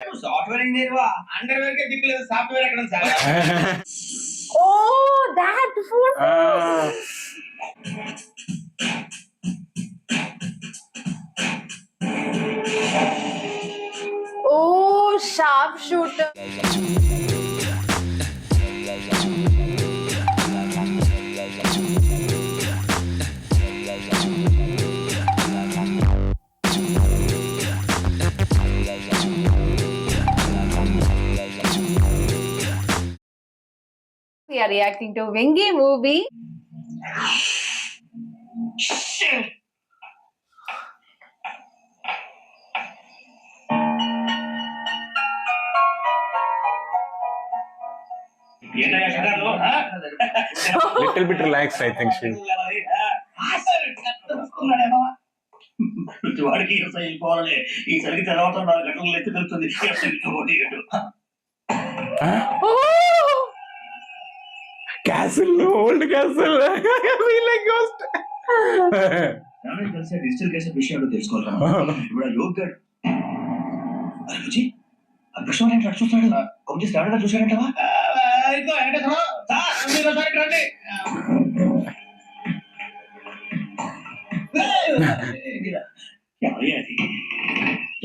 Software engineer వా underwear కే దిక్కులేదు software ఎక్కడ ఉంది sir? Oh, that food. Oh, sharpshooter. We are reacting to Vengi movie. Little bit relaxed, I think she. వాడికి వెళ్ళిపోవాలి ఈసరికి తర్వాత 4 గంటలు ఎత్తి తెలుస్తుంది Castle, old castle. I feel like ghost. కలిసి డిజిటల్ కేసు విషయాలు తెలుసుకోవాలి. ఇప్పుడు ఆ యోగ్ గడ్ రుచి ఆ కృష్ణ ఏంటి అటు చూస్తాడు కొంచెం స్టాండర్డ్ చూసాడంటవా ఇదిగో వెంకటేశ్వర సార్ మీరు ఒకసారి రండి.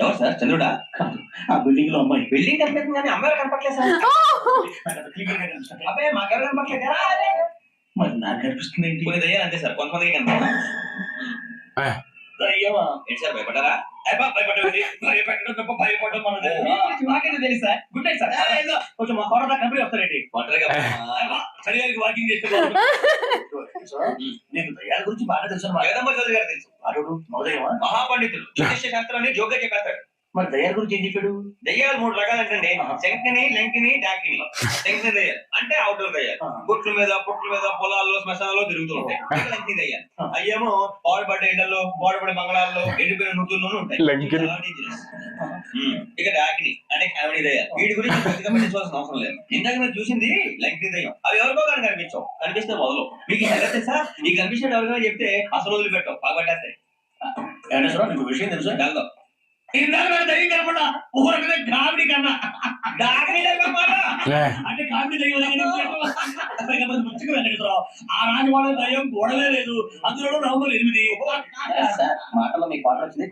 ఎవరు సార్ చంద్రుడా? ఆ బిల్డింగ్ లో అమ్మాయి బిల్డింగ్ కనిపిస్తుంది కానీ అమ్మాయి కనపట్లేదు సార్. అబ్బాయి మాకెవరు కనపట్లేదు మరి నాకు కనిపిస్తుంది ఏంటి? కొన్ని దయ్యాలు అంతే సార్ కొంతమందికి కనపడతాయి. దయ్యమా ఏంటి సార్ భయపడ్డారా? భయపడడం తప్ప భయపడడం మనది మాకేదో తెలుసు సార్. Good night sir. కొంచెం మా కోట కంపెనీ వస్తారేంటి శరీరానికి వాకింగ్ చేస్తే నీకు దయ్యాల గురించి బాగా తెలుసు. జగదమ్మ చౌదరి గారు తెలుసు. అరుడు మహోదయమా మహాపండితులు జ్యోతిష్య శాస్త్రాన్ని జోగ్గా చెప్పేస్తాడు. మరి దయ్యాల గురించి ఏం చెప్పాడు? దయ్యాలు 3 రకాలు అంటే శంకిని లంకిని డాకిని. శంకిని దయ్యాలు అంటే అవుట్డోర్ దయ్యాలు పుట్ల మీద పొలాల్లో శ్మశానాల్లో తిరుగుతూ ఉంటాయి. లంకిని దయ్యాలు అయ్యేమో పాడుపడ్డ ఎండల్లో పాడుపడే మంగళాల్లో ఎండిపోయిన నృతుల్లోనూ ఉంటాయి. ఇక డాకిని అంటే కామెడీ దయ్యాలు. వీటి గురించి పెద్దగా పట్టించుకోవాల్సిన అవసరం లేదు. ఇందాక మీరు చూసింది లంకిని దయ్యం. అవి ఎవరికో కానీ కనిపించవు. కనిపిస్తే మొదలు మీకు తెలుసా ఈ కనిపించేది ఎవరికైనా చెప్తే అసలు వదిలి పెట్టావు పగబట్టేస్తాయి. మీకు విషయం తెలుసా? కలదాం ఇందాక దయ్యం కనపడ ఊరకనే కామెడీ కన్నా అంటే కామెడీ దయ్యం ఆ రాజవాడ దయ్యం గోడలే లేదు. అందులో నవంబర్ 8 మాటల్లో మీ కోట వచ్చింది.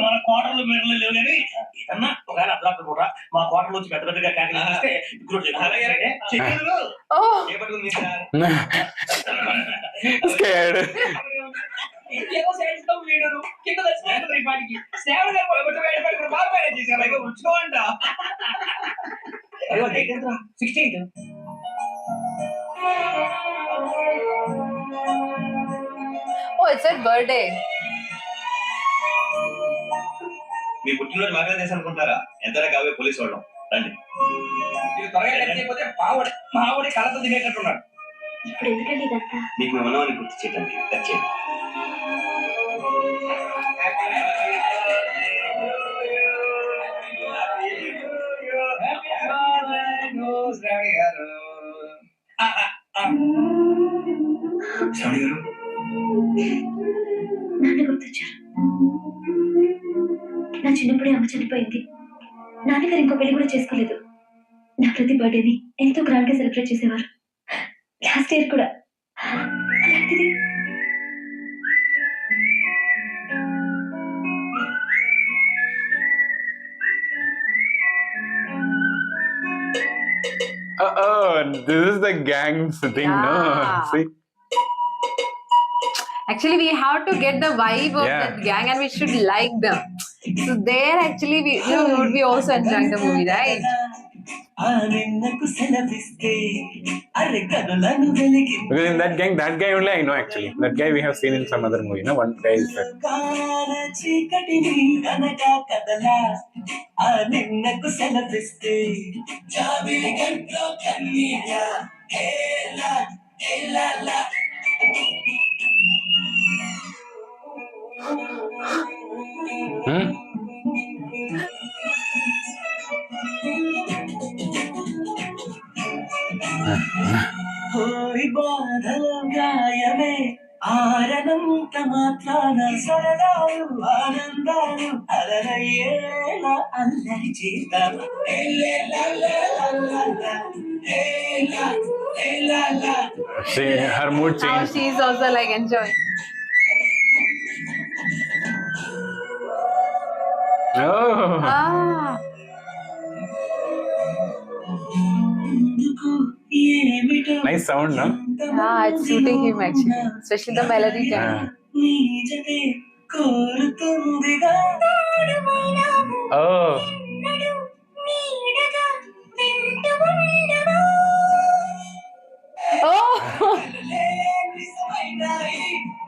మన కోటలో మెడలు లేవు కానీ ఏదన్నా ఒకవేళ అర్థం కూడా మా కోటలో వచ్చి పెద్ద పెద్దగా క్యాటరిస్తే చేపట్టుకుంది ఇంకేమో సైన్స్ లో వీడును కింద దర్శనం పాటికి సేవలు గారు పొలగొట్ట వేయడానికి బాగా మేనేజ్ చేశారు. అయ్యో ఉంచుకోంట. అయ్యో డేట్ ఎంత? 16th. Oh, it's her birthday. మీ పుట్టినరోజు మాకనే చేసి అనుకుంటారా? ఎంతనే కావే పోలీసు వాళ్ళం రండి. మీరు త్వరగా లేకపోతే మావడి కళతో తినేటట్టున్నాడు. ఇప్పుడు ఎందుకండి ఇదంతా? మీకు మేము ఉన్నామని గుర్తు చేయడానికి వచ్చేది. నాన్న గుర్తొచ్చారు. నా చిన్నప్పుడే అమ్మ చనిపోయింది. నాన్నగారు ఇంకో పెళ్లి కూడా చేసుకోలేదు. నా ప్రతి బర్త్డేని ఎంతో గ్రాండ్ గా సెలబ్రేట్ చేసేవారు. లాస్ట్ ఇయర్ కూడా అలాంటిది. This is the gang's thing, no? See? Actually, we have to get the vibe of that gang and we should like them. So there actually we would be also enjoying the movie, right? Because in that guy only I know actually. That guy we have seen in some other movie, no? One guy is that. होई बादल गायमे ఆరనంత మాత్రాన సరదాలు ఆనందాలు అలరయ్యేలా అందరి చేద్దాం. Her mood Now changed. she's also like enjoying. Oh, Ah, nice sound, no? yeah, it's suiting him actually, especially the melody Yeah. time. నీజతే కోరుతుందిగా Oh, Oh,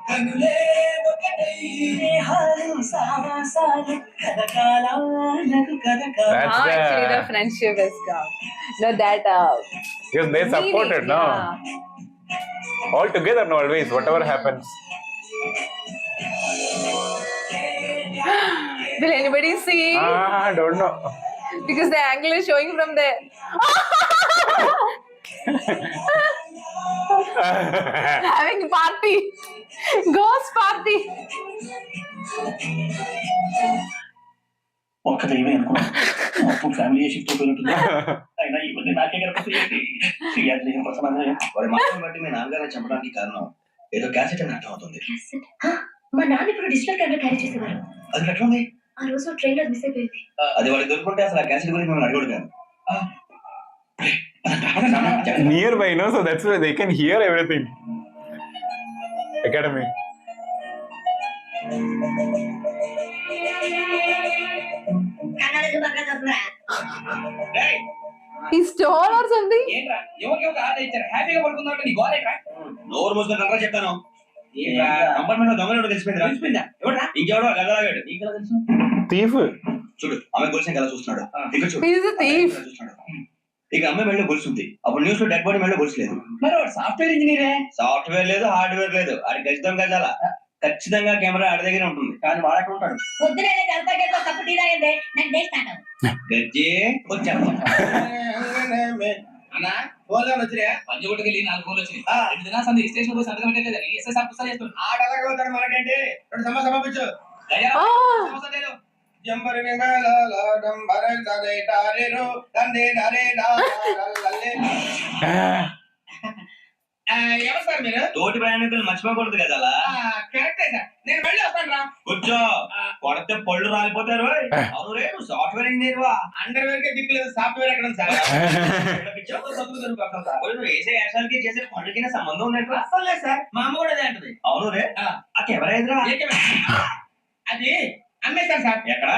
కనులే ఒకటై hall సావాసాలు కథకాలకు కథకాల That's now the- actually the friendship has come. No, that because they supported, no? yeah. All together, no, always, whatever happens. Will anybody see? I don't know. Because the angle is showing from there. Having party, ghost party. ఒక్క దైవే అనుకున్నాను మొత్తం family shift అయిపోయినట్టుంది. అయినా ఇవన్నీ నాకే కనిపిస్తుంది. వాడి మాటను బట్టి మీ నాన్నగారిని చంపడానికి కారణం ఏదో క్యాసెట్ అని అర్థం అవుతుంది. క్యాసెట్? హా, మా నాన్న ఇప్పుడు డిజిటల్ కెమెరా క్యారీ చేసేవారు. అది ఎట్లా ఉంది? ఆ రోజు ట్రైన్ లో మిస్ అయిపోయింది. అది వాడికి దొరుకుంటే అసలు ఆ క్యాసెట్ గురించి మేము అడగడు కాదు. Nearby, no? So that's why they can hear everything. Academy. He stole or something? ఏంట్రా ఎవరికి ఒక ఆట ఇచ్చారు హ్యాపీగా పడుకుందాం నీ గోలేట్రా నోరు మూసుకొని రంగా చెప్తాను. కంపార్ట్మెంట్ లో దొంగలు తెలిసిపోయిందా ఎవడా ఇంకెవడో గదలాగాడు నీకు ఎలా తెలుసు? Thief. చూడు ఆమె గొలుసు ఎలా చూస్తున్నాడు ఇక చూడు He is a thief. ఎలా చూస్తున్నాడు. ఇక అమ్మాయి మెడలో గొలుసు ఉంది. అప్పుడు న్యూస్ లో డెడ్ బాడీ మెడలో గొలుసు లేదు. మరి వాడు సాఫ్ట్వేర్ ఇంజనీరే. సాఫ్ట్వేర్ లేదు హార్డ్వేర్ లేదు. అది ఖచ్చితంగా గజాల ఖచ్చితంగా కెమెరా ఆడి దగ్గర ఉంటుంది కానీ వాడక్కడ ఉంటాడు. పొద్దునే కప్పు టీ తాగిందే నాకు డే స్టార్ట్ అవుతుంది. గజ్జి వచ్చాను అన్నా ఫోన్లో వచ్చినా పంజగుట్టకి 4 ఫోన్లు వచ్చినాయి. 2 దినాలు సంది స్టేషన్ పోయి సంతకం పెట్టలేదని ఎస్ఎస్ ఆఫీసర్ చేస్తున్నాడు. ఆడలాగా అవుతాడు మనకంటే 2 సమస్య పంపించు. Ah, సమస్య లేదు. జంబరి మేళాల డంబర దరే డారెరో దండే దరే డాలల్లే. ఎవరు సార్ మీరు? తోటి ప్రయాణికులు మర్చిపోకూడదు కదా అలా. కరెక్టే సార్, నేను మళ్ళీ వస్తాను రా. కూర్చో కొడితే పళ్ళు రాలిపోతారు. అవును రే నువ్వు సాఫ్ట్వేర్ ఇంజనీర్ వా. అండర్వేర్ కే దిక్కు లేదు, సాఫ్ట్వేర్ ఎక్కడ ఉంది సార్? నువ్వు వేసే వేషాలకి చేసే పనులకి సంబంధం ఉన్నట్టు అసలు లేదు సార్, మా అమ్మ కూడా అదే అంటది. అవును రే ఆ కెమెరా ఎదురా ఏ కెమెరా? అది అమ్మేశాను సార్. ఎక్కడ?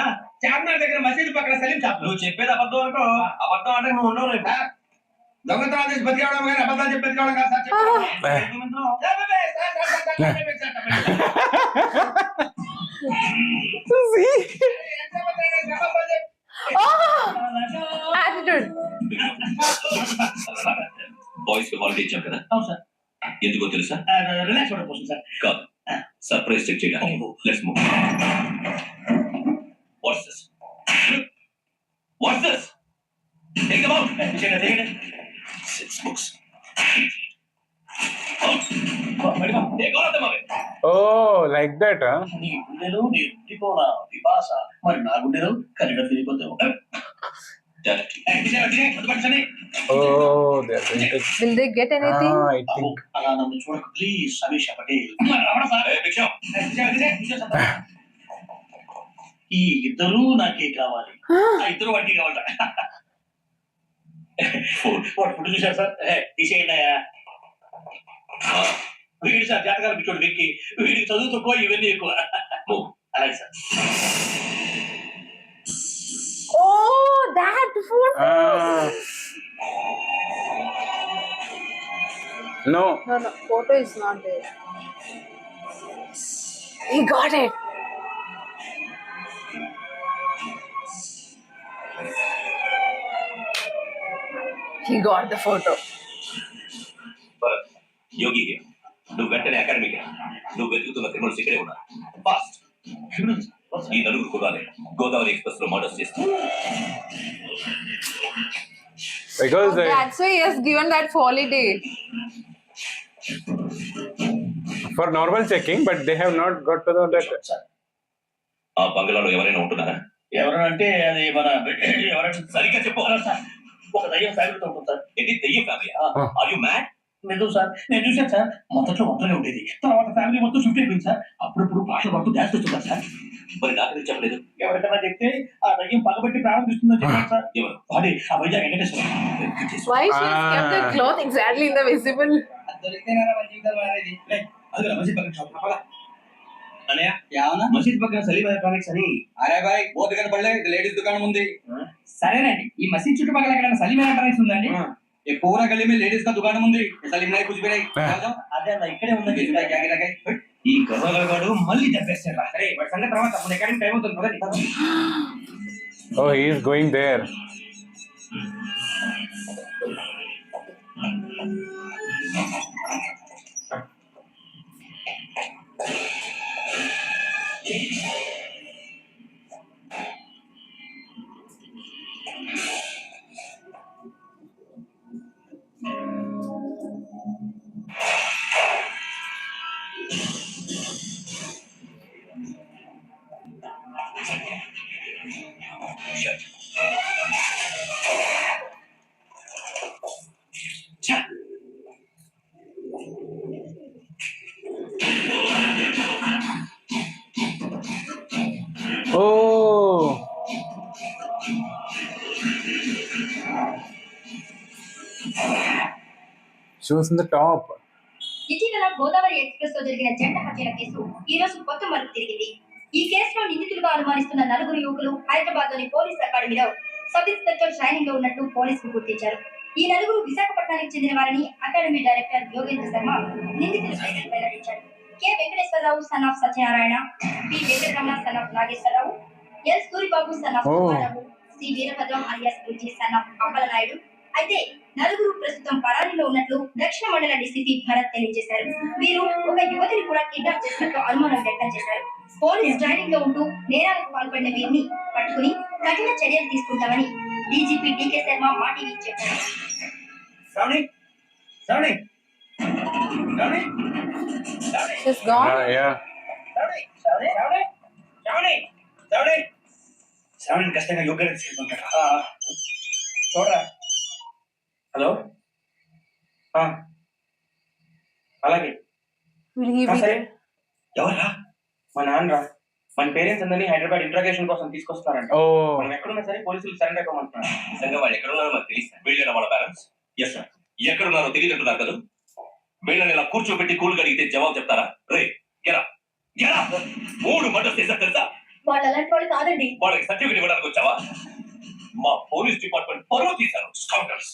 చార్మినార్ దగ్గర మసీదు పక్కన సలీం షాప్. నువ్వు చెప్పేది అబద్ధం అనుకో. అబద్ధం అంటే నువ్వు ఉండవు రేపు. దొంగతనాలు చేసి బతికేవడం కానీ అబద్ధాలు చెప్పి బతికేవడం కాదు సార్. attitude. బాయ్స్ కి హాలిడే ఇచ్చాం కదా అవును సార్. ఎందుకో తెలుసా? రిలాక్స్ అవ్వడం కోసం సార్. కాదు సర్ప్రైజ్ చెక్ చేయడానికి. Let's move. What's this? What's this? Take them out. 6 books. Take all of them away. Oh, like that, huh? నీ గుండెలు నీ ఉద్దిపోన విపాస మరి నా గుండెలు కలిగా తిరిగిపోతావు. Oh, they're going to. Will they get anything? I think. అలా నన్ను చూడకు ప్లీజ్ సమీష పటేల్. ఈ ఇద్దరు నాకే కావాలి. ఆ ఇద్దరు వాడికి కావాలట. వాడు ఫుడ్ చూశారు సార్ తీసేయండి. వీడి సార్ జాతకాలు పిచ్చోడు వెక్కి వీడికి చదువు తక్కువ ఇవన్నీ ఎక్కువ. అలాగే sir. Oh, that food. No. No, photo is not there. He got it. He got the photo. యోగి నువ్వు వెంటనే అకాడమీకి నువ్వు వెతుకుతున్న క్రిమినల్స్ ఇక్కడే ఉన్నా. ఫాస్ట్. ఈ నలుగురు కుర్రాలే గోదావరి ఎక్స్ప్రెస్ లో మర్డర్స్ చేస్తారు. Because That's why he has given that holiday. for normal checking, but they have not got to the that. ఆ బంగ్లాలో ఎవరైనా ఉంటున్నారా? ఎవరంటే అది మన ఎవరైనా సరిగ్గా చెప్పుకోవాలి సార్. ఒక దయ్యం ఫ్యామిలీతో ఉంటుంది సార్. ఇది దయ్యం ఫ్యామిలీ. Are you mad? లేదు సార్, నేను చూశాను సార్. మొదట్లో ఒంటరిగా ఉండేది, తర్వాత ఫ్యామిలీ మొత్తం షిఫ్ట్ అయిపోయింది సార్. అప్పుడప్పుడు పాటలు పాడుతూ డాన్స్ చేస్తున్నారు సార్. మరి నాకు చెప్పలేదు. ఎవరికైనా చెప్తే ఆ దయ్యం పగబట్టి ప్రాణం తీస్తుందని చెప్పారు సార్. ఎవరు? అదే ఆ Vizag Venkateswara. Why she has kept the cloth exactly in the visible? మసీద్ పక్కన సలీం ఎలక్ట్రానిక్స్ అని. అరే బాయ్ బోత్ కనపడలే, ఇది లేడీస్ దుకాణం ఉంది. సరేనండి, ఈ మసీద్ చుట్టుపక్కల ఎక్కడైనా సలీం ఎలక్ట్రానిక్స్ ఉందండి? ये पूरा गली में लेडीज का दुकान ఉంది. सलीम नहीं कुछ भी नहीं. అదే అన్న ఇక్కడే ఉందండి. ఈ గర్వగాడు మళ్ళీ దెబ్బేస్తాడు. సరే వాడి సంగతి తర్వాత, మన ఎక్కడికి టైం అవుతుంది కదండి. Oh, he is going there. Oh. She was in the top. ఇటీవల గోదావరి ఎక్స్ప్రెస్ లో జరిగిన జంట హత్యల కేసు ఈ రోజు కొత్త మలుపు తిరిగింది. ఈ కేసులో నిందితులుగా అనుమానిస్తున్న నలుగురు యువకులు హైదరాబాద్ లోని పోలీస్ అకాడమీలో సబ్ ఇన్స్పెక్టర్ ట్రైనింగ్ లో ఉన్నట్లు పోలీసులు గుర్తించారు. ఈ నలుగురు విశాఖపట్నానికి చెందిన వారని అకాడమీ డైరెక్టర్ యోగేంద్ర శర్మ నిందితుల పేర్లను వెల్లడించారు. K Venkateswararao son of Satyanarayana, P Venkataramana son of Nageswararao, L Suribabu son of Kumararao, C Veerabhadram alias Bujji son of Appalanaidu. అయితే నలుగురు ప్రస్తుతం పరారీలో ఉన్నట్లు దక్షిణ మండల డీసీపీ భరత్ తెలియజేశారు. వీరు ఒక యువతిని కూడా కిడ్నాప్ చేసినట్టు అనుమానం వ్యక్తం చేశారు. పోలీస్ ట్రైనింగ్ లో ఉంటూ నేరాలకు పాల్పడిన వీరిని పట్టుకుని కఠిన చర్యలు తీసుకుంటామని డీజీపీ డీకే శర్మ మా టీవీ చెప్పారు. She's gone. Yeah. శ్రావణి ఖచ్చితంగా యోగ్యంగా తీసుకుంటాడు. చూడరా. హలో, అలాగే. Will he be సరే. there? ఎవరా? మా నాన్నరా. మన పేరెంట్స్ అందరినీ హైదరాబాద్ ఇంట్రాగేషన్ కోసం తీసుకొస్తారంట. Oh. మనం ఎక్కడున్నా సరే పోలీసులు సరెండర్ అవ్వమంటున్నారు. నిజంగా వాళ్ళు ఎక్కడున్నారో మాకు తెలియదు. వీళ్ళేనా వాళ్ళ పేరెంట్స్? Yes sir. ఎక్కడున్నారో తెలియదంటున్నారు కదా. వీళ్ళని ఇలా కూర్చోబెట్టి కూల్ అడిగితే జవాబు చెప్తారా? రే గెరా గెరా 3 మర్డర్స్ చేశారు తెలుసా? వాళ్ళు అలాంటి వాళ్ళు కాదండి. వాళ్ళకి సర్టిఫికేట్ ఇవ్వడానికి వచ్చావా? మా పోలీస్ డిపార్ట్మెంట్ పరువు తీశారు స్కౌటర్స్.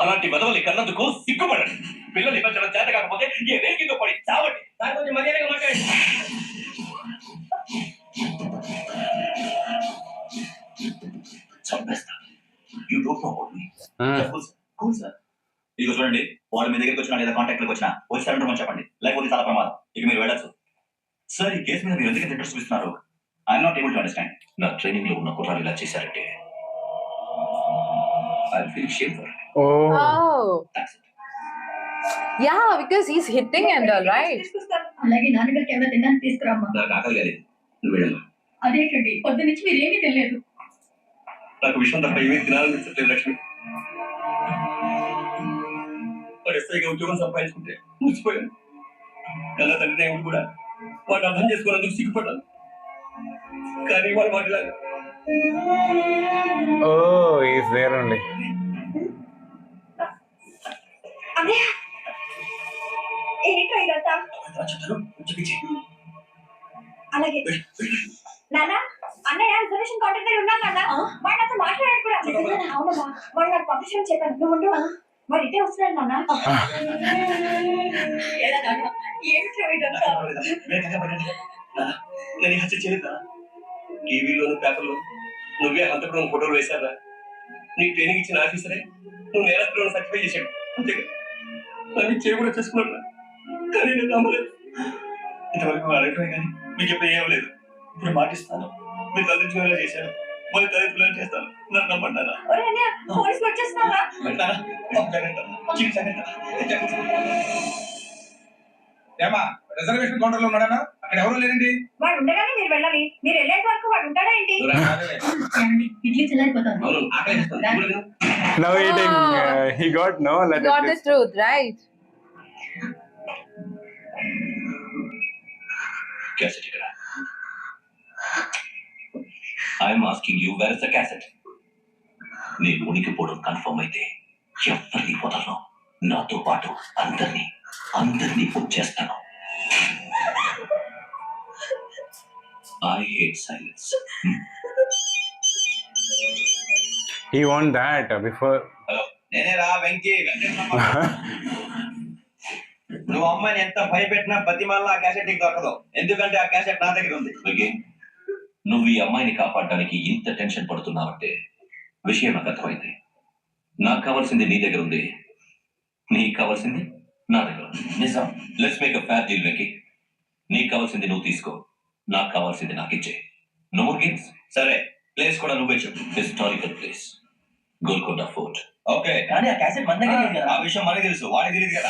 అలాంటి వెదవలు కన్నందుకు సిగ్గుపడండి. పిల్లలు ఇవ్వడం చేత కాకపోతే ఏ రేగితో పడి చావండి. దాని కొంచెం మర్యాదగా మాట్లాడండి. చంపేస్తా. You don't know about me. Cool sir. ఇదిగో చూడండి, వాడు మీ దగ్గరికి వచ్చినా లేదా కాంటాక్ట్ లోకి వచ్చినా వచ్చారంటే చెప్పండి, లేకపోతే చాలా ప్రమాదం. ఇక మీరు వెళ్ళచ్చు. సార్, ఈ కేసు మీద మీరు ఎందుకు ఇంట్రెస్ట్ చూపిస్తున్నారు? I'm not able to understand. నా ట్రైనింగ్ లో ఉన్న కుర్రాలు ఇలా చేశారంటే I feel shame for. Oh. Yeah, because he's hitting and all, right? అలాగే నాన్నగారికి ఏమైనా తినడానికి తీసుకురామ్మా. నాకు ఆకలి కాలేదు, నువ్వు వెళ్ళమ్మా. అదేంటండి, పొద్దు నుంచి మీరేమీ తెలియదు. నాకు విషయం తప్ప ఏమీ తినాలనిపించట్లేదు లక్ష్మి. వాడు ఎస్ఐగా ఉద్యోగం సంపాదించుకుంటే ముచ్చిపోయాను. కన్నా తండ్రి దేవుడు కూడా వాడు అర్థం చేసుకోవాలని సిగ్గుపడ్డాను. కానీ వాడు మాట్లాడారు. Oh, he's there only. అదే ఏంటో ఇదంతా. అలాగే నాన్న, అన్నయ్య రిజర్వేషన్ కౌంటర్ దగ్గర ఉన్నాను నాన్న. వాడు నాతో మాట్లాడాడు కూడా. అవునమ్మా, వాడు నాకు పంపించమని చెప్పాను. నువ్వు ఉండు. వాడు ఇటే వస్తున్నాడు నాన్న. ఏంటో ఇదంతా. నేను హత్య చేయలేదా? టీవీలోను పేపర్లో నువ్వే హంతకుడు ఫోటోలు వేశారా? నీకు ట్రైనింగ్ ఇచ్చిన ఆఫీసరే నువ్వు నేరస్తులను సర్టిఫై చేశాడు. అంతేగా, నన్ను చేయి కూడా చేసుకున్నాడు. కానీ నేను నమ్మలేదు. ఇంతవరకు అడగటమే కానీ మీకు ఎప్పుడు ఏం లేదు. ఇప్పుడు మాటిస్తాను, మీరు తల్లించుకునేలా చేశాను, మళ్ళీ తల్లించుకునేలా చేస్తాను. నన్ను నమ్మంటారా? పోలీసులు వచ్చేస్తున్నారా? ఏమా రిజర్వేషన్ కౌంటర్ లో ఉన్నాడనా? అక్కడ ఎవరు లేరండి. వాడు ఉండగానే మీరు వెళ్ళాలి. మీరు వెళ్ళేంత వరకు వాడు ఉంటాడా ఏంటి? Idli చల్లారిపోతాను. Now eating, he got no. Let You got it the truth, right? Cassette ఇక్కడ. I'm asking you where is the cassette? నీ ఉనికిపోవడం కన్ఫర్మ్ అయితే ఎవరిని వదలను. నాతో పాటు అందరినీ చేస్తాను. I hate silence. he want that before. Hello, నేనేరా వెంకీ వెంకటరమణ. నువ్వు అమ్మాయిని ఎంత భయపెట్టినా బతిమాలినా ఆ క్యాసెట్ నీకు దొరకదు. ఎందుకంటే ఆ క్యాసెట్ నా దగ్గర ఉంది. వెంకీ, నువ్వు ఈ అమ్మాయిని కాపాడడానికి ఇంత టెన్షన్ పడుతున్నావంటే విషయం నాకు అర్థమైంది. నాకు కావాల్సింది నీ దగ్గర ఉంది, నీకు కావాల్సింది నా దగ్గర ఉంది. నిజం. Let's make a fair deal Venky. నీకు కావాల్సింది నువ్వు తీసుకో, నాకు కావాల్సింది నాకు ఇచ్చే. No more games. సరే, ప్లేస్ కూడా నువ్వే చెప్పు. Historical place, Golconda fort. Okay, కానీ ఆ క్యాసెట్ మన దగ్గర లేదు కదా. ఆ విషయం మనకి తెలుసు, వాడికి తెలియదు కదా.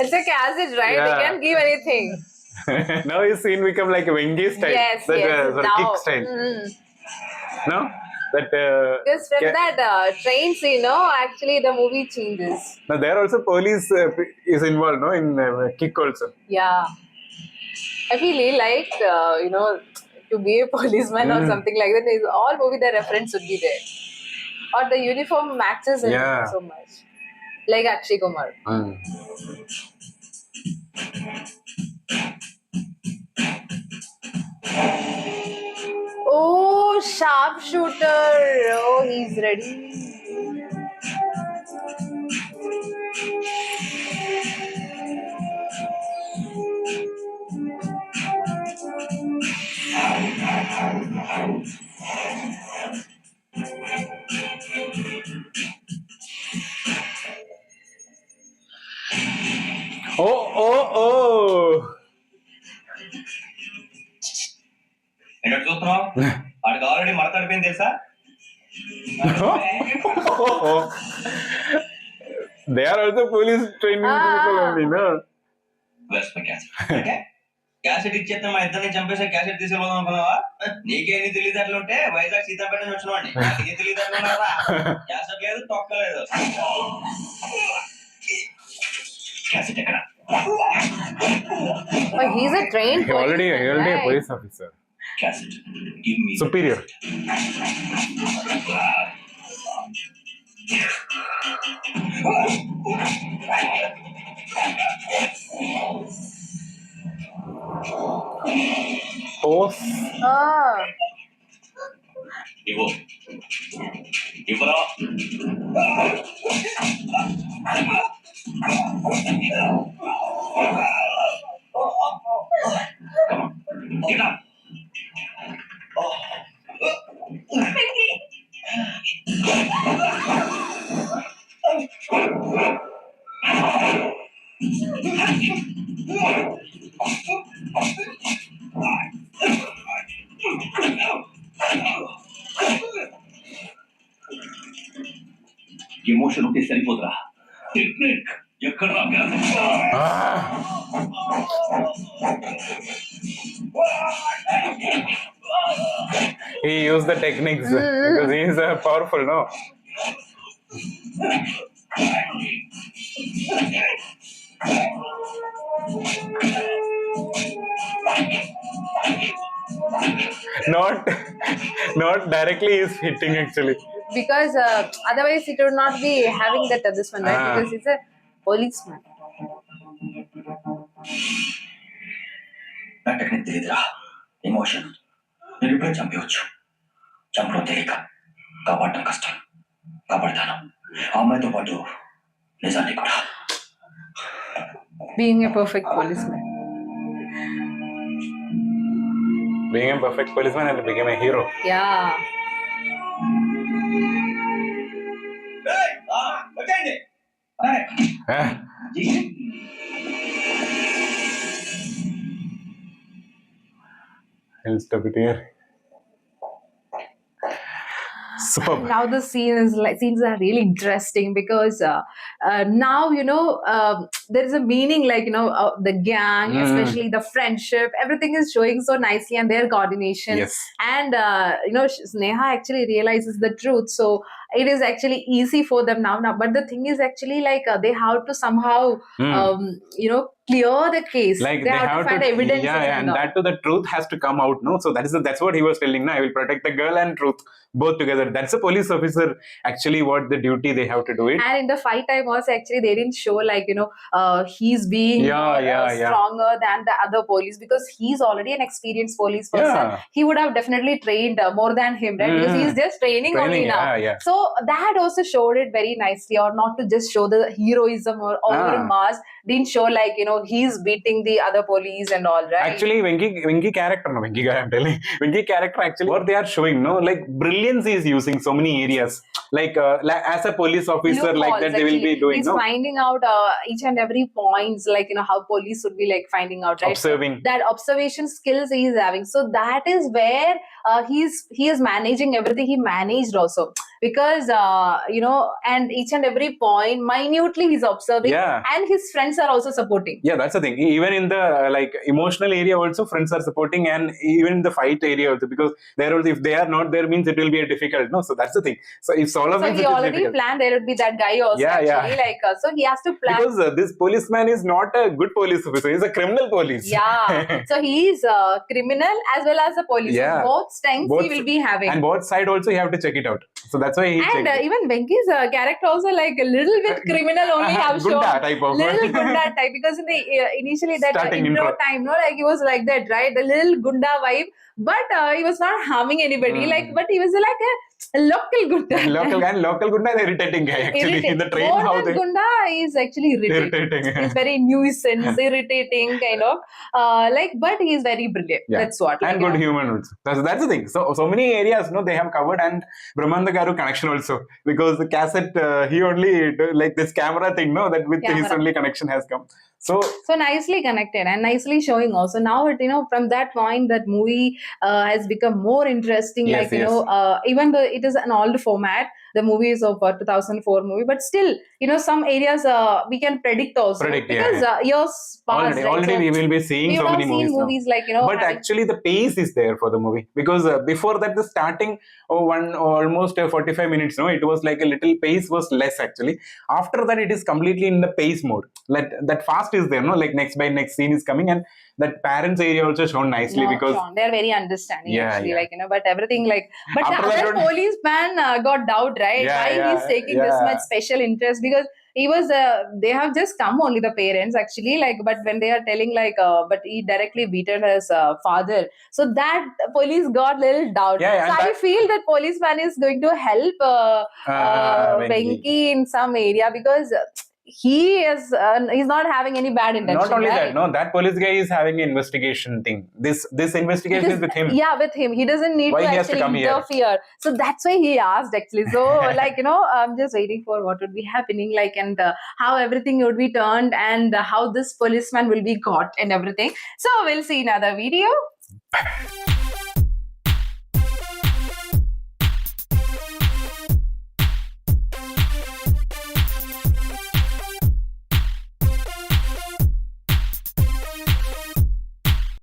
It's a cassette, right? They Yeah. can't give anything. Now his scene become like a Wengi style. Yes, that, yes. sort of Now. kick style. No, that. Because from ca- that train scene, actually the movie changes. Now there also police is involved, no, in kick also. Yeah. I feel he liked, to be a policeman or something like that. Is all movie the reference would be there. Or the uniform matches him Yeah. so much. Like Akshay Kumar. Oh, sharpshooter. Oh, he's ready. Oh. ఎక్కడ చూస్తున్నావు? వాడికి already మడతడిపోయింది తెలుసా? They are also police training people only, no? West cassette. Cassette ఇచ్చేస్తే మా ఇద్దరిని చంపేసే cassette తీసుకెళ్ళిపోదాం అనుకున్నావా? నీకేమి తెలియదు ఉంటే వైజాగ్ సీతాపేట నుంచి వచ్చినవాడిని. నీకేం తెలియదు అనుకున్నావా? క్యాసెట్ లేదు, తొక్కలేదు. క్యాసెట్ ఎక్కడ? Oh, he's a trained He already policeman, a right? police officer. Cassette. Give me Superior. Oh. ఇవ్వు. ఇవ్వరా? Get up. ఎమోషన్ ఉంటే సరిపోదురా. టెక్నిక్ ఎక్కడ? He used the techniques because he is powerful, no? Not directly he is hitting actually. Because otherwise it would not be having that this one, right? Because he's a policeman. నా technique తెలియదురా. Emotion నేను ఇప్పుడే చంపేయచ్చు. చంపడం తెలియక కాపాడటం కష్టం. కాపాడతాను ఆ అమ్మాయితో పాటు నిజాన్ని కూడా. Being a perfect policeman. Being a perfect policeman and became a hero. Yeah. వచ్చేయండి. He'll stop it here. Superb. Now the scenes are really interesting because now there is a meaning, like the gang, especially the friendship, everything is showing so nicely, and their coordination. Yes. And Sneha actually realizes the truth, so it is actually easy for them now. But the thing is actually like they have to somehow clear the case. Like they have to find evidence. and that too, the truth has to come out, no? So that's what he was telling. No, I will protect the girl and truth both together. That's a police officer actually, what the duty they have to do it. And in the fight time also, actually they didn't show like he's being stronger than the other police, because he's already an experienced police person. He would have definitely trained more than him, right? Because he's just training only now. So that also showed it very nicely, or not to just show the heroism or over mass. Didn't show like he's beating the other police and all, right? Actually, Venki character, no, Venki guy, I'm telling. Venki character actually, what they are showing, no, like brilliance is using so many areas. Like as a police officer, like that they will be doing. He's finding out each and every points, like how police would be like finding out, right? Observing. So that observation skills he is having. So that is where he is managing everything. He managed also, because and each and every point minutely he's observing, and his friends are also supporting. Yeah, that's the thing. Even in the like emotional area also, friends are supporting, and even in the fight area also, because there also, if they are not there, means it will be a difficult. No, so that's the thing. So if Solomon, so he already planned there would be that guy also. Like so he has to plan, because this policeman is not a good police officer. He's a criminal police. So he is a criminal as well as a police. So both strengths he will be having, and both side also you have to check it out. So that's why he and even Venki's character also like a little bit criminal only have shown type of little gunda type, because in the initially that intro time, no, like he was like that, right? The little gunda vibe, but he was not harming anybody, like, but he was like a local gunda. Local gunda is irritating guy actually. In the train, more how than they gunda is actually irritating. He's very nuisance, irritating kind of. But he is very brilliant. That's what. And good human also. That's the thing. So many areas, no, they have covered, and Brahmanda Garu connection also, because the cassette he only like this camera thing, no, that with his only connection has come. So nicely connected and nicely showing also. Now from that point, that movie has become more interesting. Even though it is an old format, the movie is of 2004 movie, but still some areas we can predict also, because years past, already we will be seeing so many movies like but actually the pace is there for the movie, because before that the starting almost 45 minutes, no, it was like a little pace was less actually. After that it is completely in the pace mode, like that fast is there, no, like next scene is coming, and that parents area also shown nicely, because they're very understanding actually. Like but everything like, but after the other policeman got doubt, right? Why he's taking this much special interest, because he was they have just come only, the parents actually, like, but when they are telling like but he directly beaten his father, so that police got little doubt. So I feel that policeman is going to help Venki in some area, because he is he's not having any bad intention. Not only that, no, that police guy is having an investigation thing. This investigation is with him. Yeah, with him. He doesn't need to actually interfere. Here. So that's why he asked actually. So like I'm just waiting for what would be happening, like, and how everything would be turned, and how this policeman will be caught and everything. So we'll see another video. Bye.